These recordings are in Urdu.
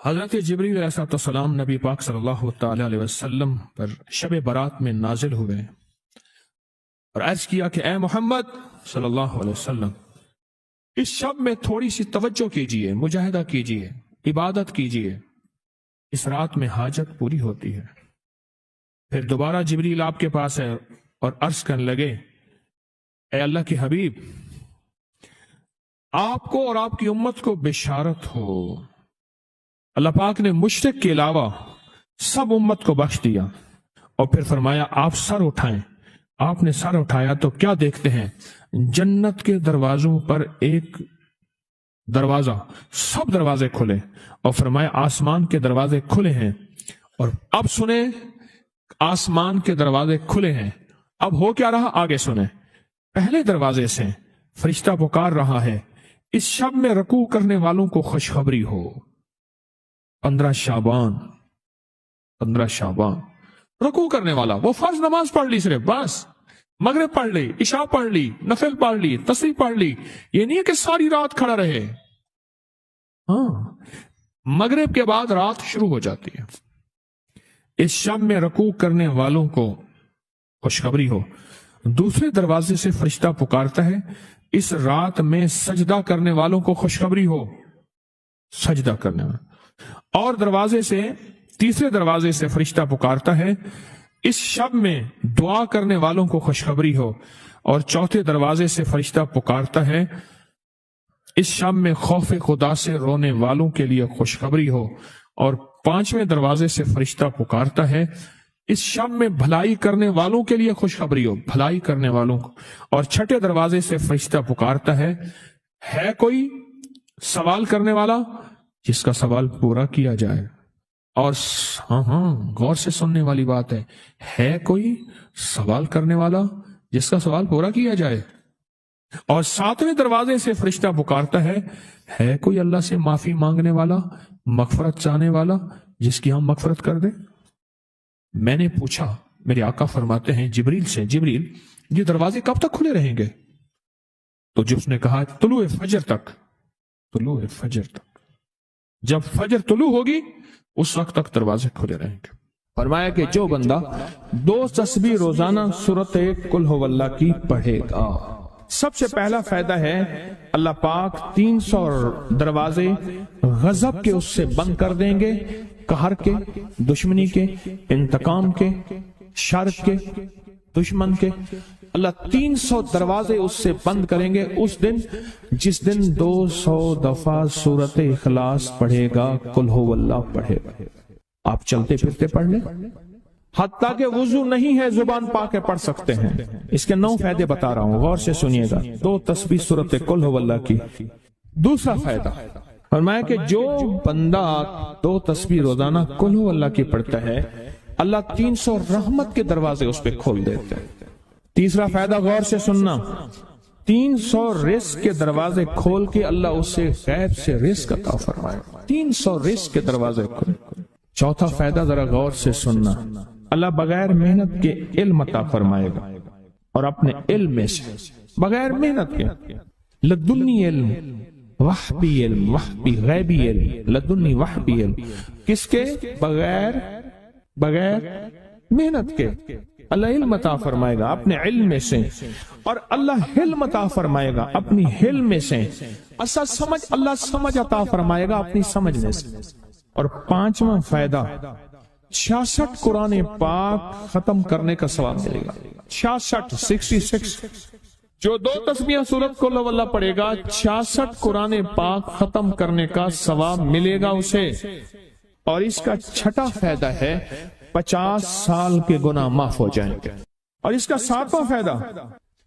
حضرت جبریل علیہ السلام نبی پاک صلی اللہ تعالی علیہ وسلم پر شب برات میں نازل ہوئے اور عرض کیا کہ اے محمد صلی اللہ علیہ وسلم، اس شب میں تھوڑی سی توجہ کیجئے، مجاہدہ کیجئے، عبادت کیجئے، اس رات میں حاجت پوری ہوتی ہے۔ پھر دوبارہ جبریل آپ کے پاس ہے اور عرض کرنے لگے، اے اللہ کے حبیب، آپ کو اور آپ کی امت کو بشارت ہو، اللہ پاک نے مشرک کے علاوہ سب امت کو بخش دیا۔ اور پھر فرمایا آپ سر اٹھائیں۔ آپ نے سر اٹھایا تو کیا دیکھتے ہیں؟ جنت کے دروازوں پر ایک دروازہ، سب دروازے کھلے، اور فرمایا آسمان کے دروازے کھلے ہیں۔ اور اب سنیں، آسمان کے دروازے کھلے ہیں، اب ہو کیا رہا آگے سنیں۔ پہلے دروازے سے فرشتہ پکار رہا ہے، اس شب میں رکوع کرنے والوں کو خوشخبری ہو۔ 15 شعبان رکوع کرنے والا، وہ فرض نماز پڑھ لی، صرف بس مغرب پڑھ لی، عشاء پڑھ لی، نفل پڑھ لی، تسبیح پڑھ لی، یہ نہیں ہے کہ ساری رات کھڑا رہے۔ ہاں، مغرب کے بعد رات شروع ہو جاتی ہے۔ اس شب میں رکوع کرنے والوں کو خوشخبری ہو۔ دوسرے دروازے سے فرشتہ پکارتا ہے، اس رات میں سجدہ کرنے والوں کو خوشخبری ہو، سجدہ کرنے والوں۔ اور تیسرے دروازے سے فرشتہ پکارتا ہے، اس شب میں دعا کرنے والوں کو خوشخبری ہو۔ اور چوتھے دروازے سے فرشتہ پکارتا ہے، اس شب میں خوف خدا سے رونے والوں کے لیے خوشخبری ہو۔ اور 5ویں دروازے سے فرشتہ پکارتا ہے، اس شب میں بھلائی کرنے والوں کے لیے خوشخبری ہو، بھلائی کرنے والوں کو۔ اور 6 دروازے سے فرشتہ پکارتا ہے کوئی سوال کرنے والا جس کا سوال پورا کیا جائے۔ اور ہاں غور سے سننے والی بات ہے کوئی سوال کرنے والا جس کا سوال پورا کیا جائے۔ اور 7ویں دروازے سے فرشتہ پکارتا ہے کوئی اللہ سے معافی مانگنے والا، مغفرت چاہنے والا جس کی ہم مغفرت کر دیں۔ میں نے پوچھا، میرے آقا فرماتے ہیں جبریل سے، جبریل یہ دروازے کب تک کھلے رہیں گے؟ تو جب اس نے کہا طلوع فجر تک، طلوع فجر تک، جب فجر طلوع ہوگی اس وقت تک دروازے کھلے رہیں گے۔ فرمایا کہ جو بندہ 2 تسبیح روزانہ سورۃ قل ھو اللہ کی پڑھے گا، سب سے پہلا فائدہ ہے اللہ پاک 300 دروازے غضب کے اس سے بند کر دیں گے، قہر کے، دشمنی کے، انتقام کے، شر کے، دشمن کے۔ اللہ 300 دروازے اس سے بند کریں گے اس دن جس دن 200 دفعہ سورۃ اخلاص پڑھے گا، قل ھو اللہ پڑھے گا۔ آپ چلتے پھرتے پڑھ لیں، حتیٰ کہ وضو نہیں ہے زبان پاک کے پڑھ سکتے ہیں۔ اس کے 9 فائدے بتا رہا ہوں، غور سے سنیے گا۔ 2 تسبیح سورۃ قل ھو اللہ کی۔ دوسرا فائدہ فرمایا کہ جو بندہ 2 تسبیح روزانہ قل ھو اللہ کی پڑھتا ہے، اللہ 300 رحمت کے دروازے اس پہ کھول دیتے ہیں۔ تیسرا فائدہ غور سے سننا، 300 رزق کے دروازے کھول کے اللہ اس سے غیب سے رزق عطا فرمائے، 300 رزق کے دروازے کھول۔ چوتھا فائدہ ذرا غور سے سننا، اللہ بغیر محنت کے علم عطا فرمائے گا، اور اپنے علم میں سے بغیر محنت کے، لدنی علم، وحبی علم، وحبی غیبی علم، لدنی وحبی علم، کس کے؟ بغیر محنت کے اللہ علم عطا فرمائے گا اپنے علم میں سے، اور اللہ حلم عطا فرمائے گا اپنی حلم میں سے، اللہ سمجھ عطا فرمائے گا اپنی سمجھ میں سے۔ اور 5واں فائدہ 66 قرآن پاک ختم کرنے کا ثواب ملے گا۔ 66 جو 2 تسبیح سورۃ قل ھو اللہ پڑھے گا، 66 قرآن پاک ختم کرنے کا ثواب ملے گا اسے۔ اور اس کا 6واں فائدہ ہے 50 سال کے گناہ معاف ہو جائیں گے۔ اور اس کا 7واں فائدہ،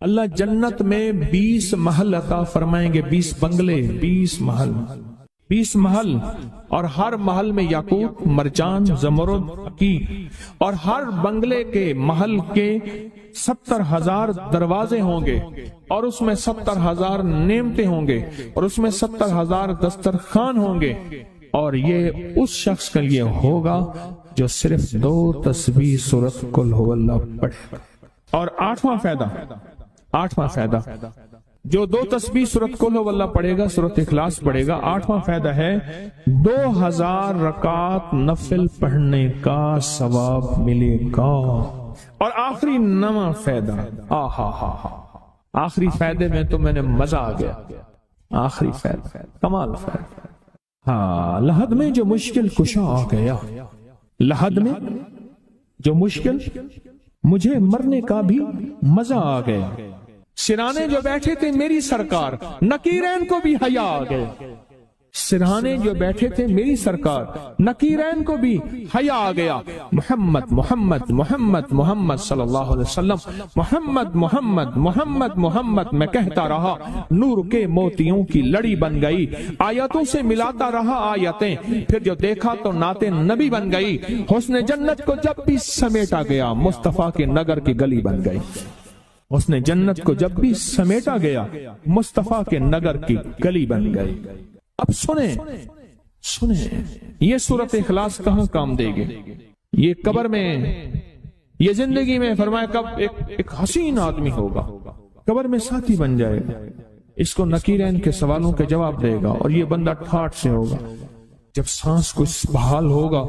اللہ جنت میں 20 محل عطا فرمائیں گے، 20 بنگلے، 20 محل، اور ہر محل میں یاقوت، مرجان، زمرد کی، اور ہر بنگلے کے محل کے 70,000 دروازے ہوں گے، اور اس میں 70,000 نعمتیں ہوں گے، اور اس میں 70,000 دسترخوان ہوں گے۔ اور یہ اس شخص کے لیے ہوگا جو صرف 2 تسبیح سورۃ قل ھو اللہ پڑھے۔ اور 8واں فائدہ جو 2 تسبیح سورۃ قل ہو اللہ پڑھے گا، سورۃ اخلاص پڑھے گا، 8واں فائدہ ہے 2000 رکعت نفل پڑھنے کا ثواب ملے گا۔ اور آخری 9واں فائدہ، آخری فائدے میں تو میں نے مزہ آ گیا، آخری فائدہ کمال فائدہ۔ ہاں، لحد میں جو مشکل کشا آ گیا، لحد میں جو مشکل، مجھے مرنے کا بھی مزہ آ گیا۔ سرانے جو بیٹھے تھے میری سرکار، نکیرین کو بھی حیا آ گیا۔ سرہانے جو بیٹھے تھے میری سرکار، نکیرین کو بھی حیا آ گیا۔ محمد محمد محمد محمد صلی اللہ علیہ وسلم، محمد محمد محمد محمد میں کہتا رہا، نور کے موتیوں کی لڑی بن گئی، آیتوں سے ملاتا رہا آیتیں، پھر جو دیکھا تو نعت نبی بن گئی، حسن جنت کو جب بھی سمیٹا گیا، مصطفیٰ کے نگر کی گلی بن گئی۔ حسن جنت کو جب بھی سمیٹا گیا، مصطفیٰ کے نگر کی گلی بن گئی۔ اب سنیں یہ سورۃ اخلاص کہاں کام دے گی؟ یہ قبر میں، یہ زندگی میں، فرمایا کب ایک حسین آدمی ہوگا، قبر میں ساتھی بن جائے گا، اس کو نکیرین کے سوالوں کے جواب دے گا، اور یہ بندہ ٹھاٹ سے ہوگا۔ جب سانس کو بحال ہوگا،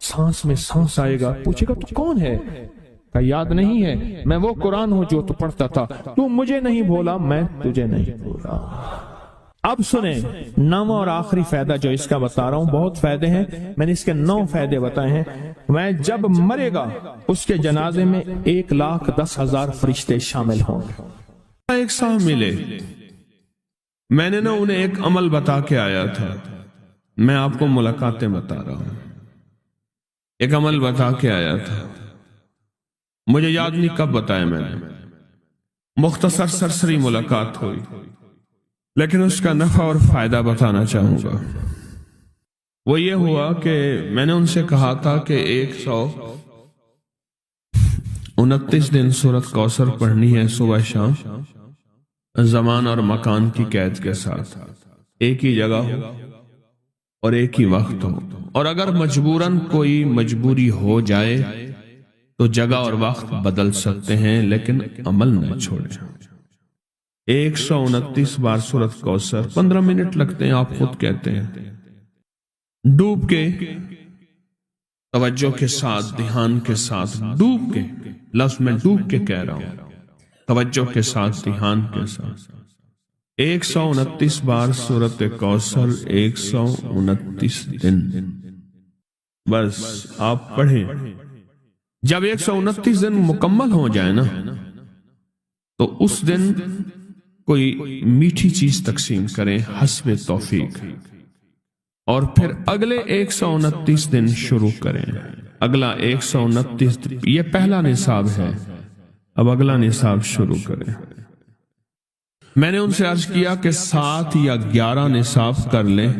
سانس میں سانس آئے گا، پوچھے گا تو کون ہے؟ کہ یاد نہیں ہے، میں وہ قرآن ہوں جو تو پڑھتا تھا، تو مجھے نہیں بھولا، میں تجھے نہیں بھولا۔ اب سنیں 9واں اور آخری فائدہ جو اس کا بتا رہا ہوں، بہت فائدے ہیں، میں نے اس کے 9 فائدے بتائے ہیں۔ میں جب مرے گا اس کے جنازے میں 1,10,000 فرشتے شامل ہوں گے۔ ایک صاحب ملے، میں نے انہیں ایک عمل بتا کے آیا تھا، میں آپ کو ملاقاتیں بتا رہا ہوں۔ ایک عمل بتا کے آیا تھا، مجھے یاد نہیں کب بتایا میں نے، مختصر سرسری ملاقات ہوئی، لیکن اس کا نفع اور فائدہ بتانا چاہوں گا۔ وہ یہ ہوا کہ میں نے ان سے کہا تھا کہ 129 دن سورۃ کوثر پڑھنی ہے صبح شام، زمان اور مکان کی قید کے ساتھ، ایک ہی جگہ ہو اور ایک ہی وقت ہو، اور اگر مجبوراً کوئی مجبوری ہو جائے تو جگہ اور وقت بدل سکتے ہیں، لیکن عمل نہ چھوڑیں۔ 129 بار سورۃ کوثر، 15 منٹ لگتے ہیں، آپ خود کہتے ہیں، ڈوب کے، توجہ کے ساتھ، دھیان کے ساتھ، ڈوب کے، لفظ میں ڈوب کے کہہ رہا ہوں، توجہ کے ساتھ، دھیان کے ساتھ۔ 129 بار سورۃ کوثر، 129 دن، بس آپ پڑھیں۔ جب 129 دن مکمل ہو جائے نا، تو اس دن کوئی میٹھی چیز تقسیم کریں حسب توفیق، اور پھر اگلے 129 دن شروع کریں۔ اگلا 129 دن، یہ پہلا نصاب ہے، اب اگلا نصاب شروع کریں۔ میں نے ان سے عرض کیا کہ 7 یا 11 نصاب کر لیں،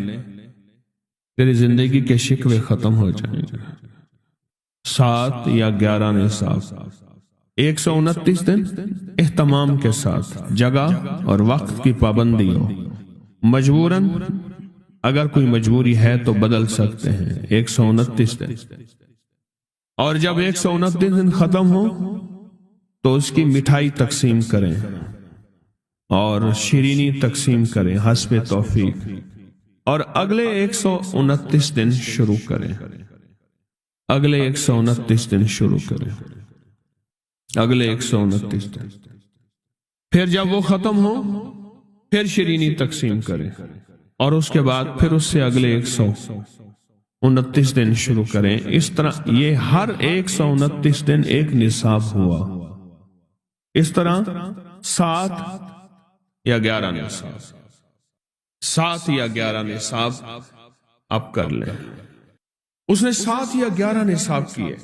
تیری زندگی کے شکوے ختم ہو جائیں گے۔ 7 یا 11 نصاب، 129 دن اہتمام کے ساتھ، جگہ اور وقت کی پابندی ہو، مجبوراً اگر کوئی مجبوری ہے تو بدل سکتے ہیں۔ 129 دن، اور جب 129 دن ختم ہو تو اس کی مٹھائی تقسیم کریں اور شیرینی تقسیم کریں حسب توفیق، اور اگلے 129 دن شروع کریں۔ اگلے 129 دن شروع کریں، اگلے 129 دن، پھر جب وہ ختم ہو پھر شیرینی تقسیم کریں، اور اس کے بعد پھر اس سے اگلے 129 دن شروع کریں۔ اس طرح یہ ہر 129 دن ایک نصاب ہوا۔ اس طرح 7 یا 11 نصاب، 7 یا 11 نصاب آپ کر لیں۔ اس نے 7 یا 11 نصاب کیے،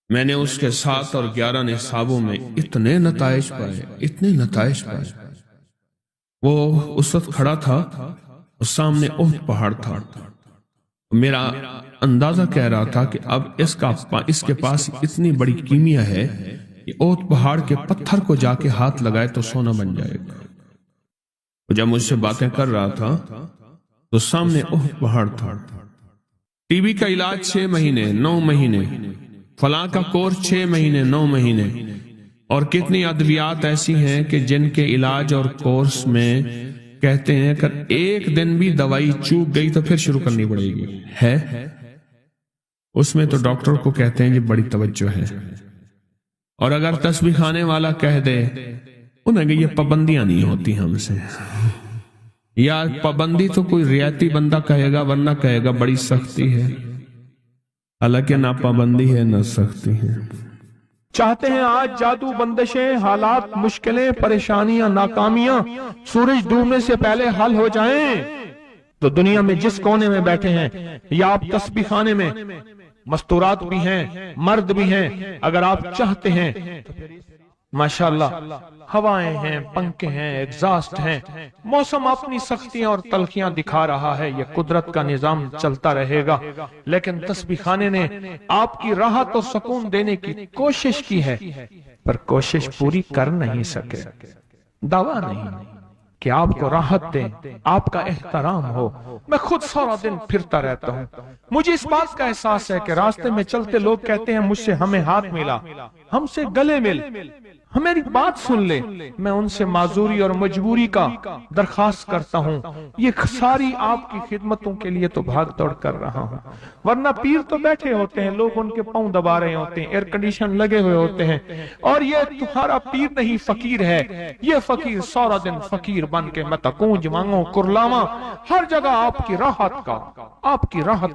میں نے اس کے 7 اور 11 نصابوں میں اتنے نتائج پائے، اتنے نتائج پائے۔ وہ اس وقت کھڑا تھا اور سامنے احد پہاڑ تھا، میرا اندازہ کہہ رہا تھا کہ اب اس کے پاس اتنی بڑی کیمیا ہے کہ احد پہاڑ کے پتھر کو جا کے ہاتھ لگائے تو سونا بن جائے گا۔ جب مجھ سے باتیں کر رہا تھا تو سامنے احد پہاڑ تھا۔ ٹی بی کا علاج 6 مہینے 9 مہینے، فلاں کا کورس 6 مہینے 9 مہینے، اور کتنی ادویات ایسی ہیں کہ جن کے علاج اور کورس میں کہتے ہیں کہ ایک دن بھی دوائی چوک گئی تو پھر شروع کرنی پڑے گی ہے، اس میں تو ڈاکٹر کو کہتے ہیں یہ بڑی توجہ ہے۔ اور اگر تسبیح خانے والا کہہ دے انہیں کہ یہ پابندیاں نہیں ہوتی ہم سے، یا پابندی تو کوئی رعایتی بندہ کہے گا، ورنہ کہے گا بڑی سختی ہے، حالانکہ نہ پابندی ہے نہ سختی ہے۔ چاہتے ہیں آج جادو، بندشیں، حالات، مشکلیں، پریشانیاں، ناکامیاں سورج ڈوبنے سے پہلے حل ہو جائیں، تو دنیا میں جس کونے میں بیٹھے ہیں، یا آپ تسبیح خانے میں، مستورات بھی ہیں، مرد بھی ہیں، اگر آپ چاہتے ہیں تو ماشاءاللہ ہوائیں ہیں، پنکھے ہیں، ایگزاسٹ ہیں، موسم اپنی سختیاں اور تلخیاں دکھا رہا ہے، یہ قدرت کا نظام چلتا رہے گا، لیکن تسبیح خانے نے آپ کی راحت اور سکون دینے کی کوشش کی ہے، پر کوشش پوری کر نہیں سکے۔ دعویٰ نہیں کہ آپ کو راحت دیں، آپ کا احترام ہو۔ میں خود سارا دن پھرتا رہتا ہوں، مجھے اس بات کا احساس ہے کہ راستے میں چلتے لوگ کہتے ہیں مجھ سے ہمیں ہاتھ ملا، ہم سے گلے مل، ہمیری بات سن لے۔ میں ان سے معذوری اور مجبوری کا درخواست کرتا ہوں، یہ ساری آپ کی خدمتوں کے لیے تو بھاگ دوڑ کر رہا ہوں، ورنہ پیر تو بیٹھے ہوتے ہیں، لوگ ان کے پاؤں دبا رہے ہوتے ہیں، ایئر کنڈیشن لگے ہوئے ہوتے ہیں، اور یہ تمہارا پیر نہیں فقیر ہے، یہ فقیر سارا دن فقیر بن کے متکونج مانگوں کرلاواں، ہر جگہ آپ کی راحت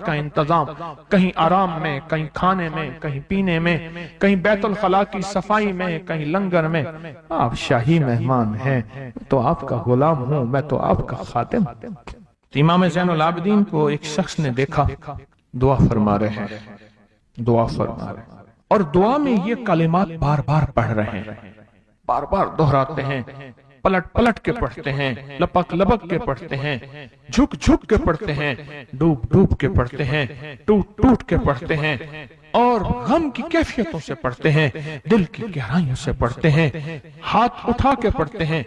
کا انتظام، کہیں آرام میں، کہیں کھانے میں، کہیں پینے میں، کہیں بیت الخلاء کی صفائی میں، کہیں لنگر میں۔ آپ شاہی مہمان ہیں تو آپ کا غلام ہوں، میں تو آپ کا خادم۔ امام زین العابدین کو ایک شخص نے دیکھا، دعا فرما رہے ہیں، اور دعا میں یہ کلمات بار بار پڑھ رہے ہیں، بار بار دہراتے ہیں، پلٹ پلٹ کے پڑھتے ہیں، لپک لپک کے پڑھتے ہیں، جھک جھک کے پڑھتے ہیں، ڈوب ڈوب کے پڑھتے ہیں، ٹوٹ ٹوٹ کے پڑھتے ہیں، اور غم کی کیفیتوں سے پڑھتے ہیں، دل کی گہرائیوں سے پڑھتے ہیں، ہاتھ اٹھا کے پڑھتے ہیں،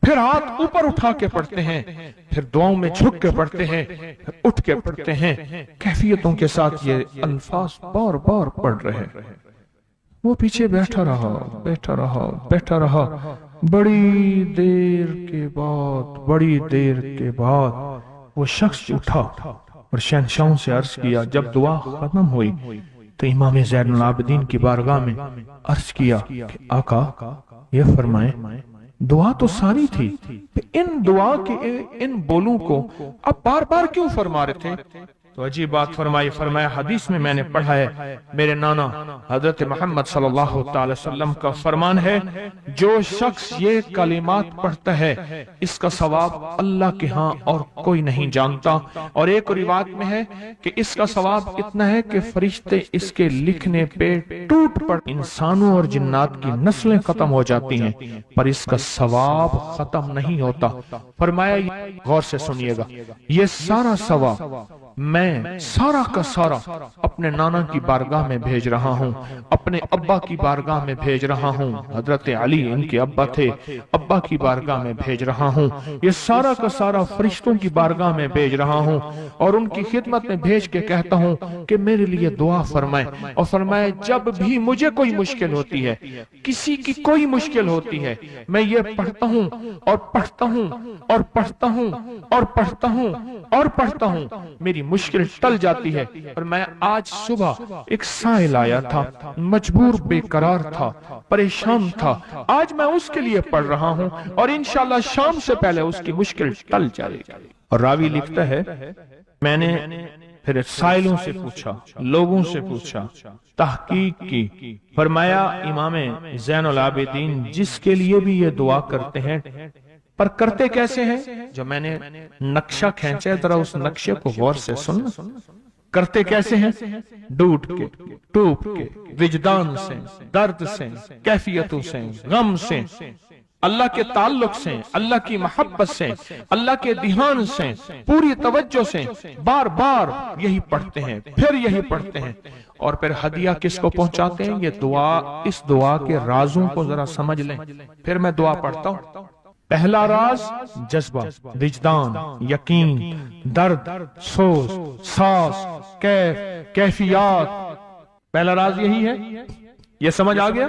پھر ہاتھ اوپر اٹھا کے پڑھتے ہیں، پھر دعاؤں میں جھک کے پڑھتے ہیں، پھر اٹھ کے پڑھتے ہیں، کیفیتوں کے ساتھ یہ الفاظ بار بار پڑھ رہے ہیں۔ وہ پیچھے بیٹھا رہا، بڑی دیر کے بعد وہ شخص اٹھا اور شہنشاہوں سے عرض کیا۔ جب دعا ختم ہوئی تو امام زین العابدین کی بارگاہ میں عرض کیا کہ آقا یہ فرمائیں، دعا تو ساری تھی، ان دعا کے ان بولوں کو اب بار بار کیوں فرما رہے تھے؟ تو عجیب بات فرمایا حدیث میں نے پڑھا ہے، میرے نانا حضرت محمد صلی اللہ تعالی وسلم کا فرمان ہے، جو شخص یہ کلمات پڑھتا ہے اس کا ثواب اللہ کے ہاں اور کوئی نہیں جانتا، اور ایک روایت میں ہے کہ اس کا ثواب اتنا ہے کہ فرشتے اس کے لکھنے پہ ٹوٹ پڑ، انسانوں اور جنات کی نسلیں ختم ہو جاتی ہیں پر اس کا ثواب ختم نہیں ہوتا۔ فرمایا غور سے سنیے گا، یہ سارا ثواب میں سارا کا سارا اپنے نانا کی بارگاہ میں بھیج رہا ہوں، اپنے ابا کی بارگاہ میں بھیج رہا ہوں، حضرت علی ان کے ابا تھے، ابا کی بارگاہ میں بھیج رہا ہوں، یہ سارا کا سارا فرشتوں کی بارگاہ میں بھیج رہا ہوں، اور ان کی خدمت میں بھیج کے کہتا ہوں کہ میرے لیے دعا فرمائیں، اور فرمائے جب بھی مجھے کوئی مشکل ہوتی ہے، کسی کی کوئی مشکل ہوتی ہے، میں یہ پڑھتا ہوں اور پڑھتا ہوں اور پڑھتا ہوں اور پڑھتا ہوں اور پڑھتا ہوں، میری مشکل ٹل جاتی ہے۔ اور میں آج صبح ایک سائل آیا تھا، مجبور بے قرار تھا، پریشان تھا، آج میں اس کے لیے پڑھ رہا ہوں اور انشاءاللہ شام سے پہلے اس کی مشکل ٹل جائے گی۔ اور راوی لکھتا ہے میں نے پھر سائلوں سے پوچھا، لوگوں سے پوچھا، تحقیق کی، فرمایا امام زین العابدین جس کے لیے بھی یہ دعا کرتے ہیں، پر کرتے کیسے ہیں؟ جو میں نے نقشہ کھینچا ہے ذرا اس نقشے کو غور سے سننا۔ کرتے کیسے ہیں؟ ڈوٹ کے، ٹوپ کے، وجدان سے، درد سے، کیفیتوں سے، غم سے، اللہ کے تعلق سے، اللہ کی محبت سے، اللہ کے دھیان سے، پوری توجہ سے بار بار یہی پڑھتے ہیں، پھر یہی پڑھتے ہیں، اور پھر ہدیہ کس کو پہنچاتے ہیں؟ یہ دعا، اس دعا کے رازوں کو ذرا سمجھ لیں۔ پھر میں دعا پڑھتا ہوں۔ پہلا راز جذبہ، وجدان، یقین، درد، سوز، ساس، کیفیات، پہلا راز یہی ہے۔ یہ سمجھ آ گیا؟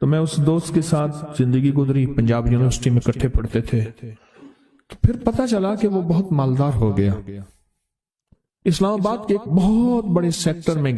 تو میں اس دوست کے ساتھ زندگی گزری، پنجاب یونیورسٹی میں اکٹھے پڑھتے تھے. تو پھر پتا چلا کہ وہ بہت مالدار ہو گیا، اسلام آباد کے ایک بہت بڑے سیکٹر میں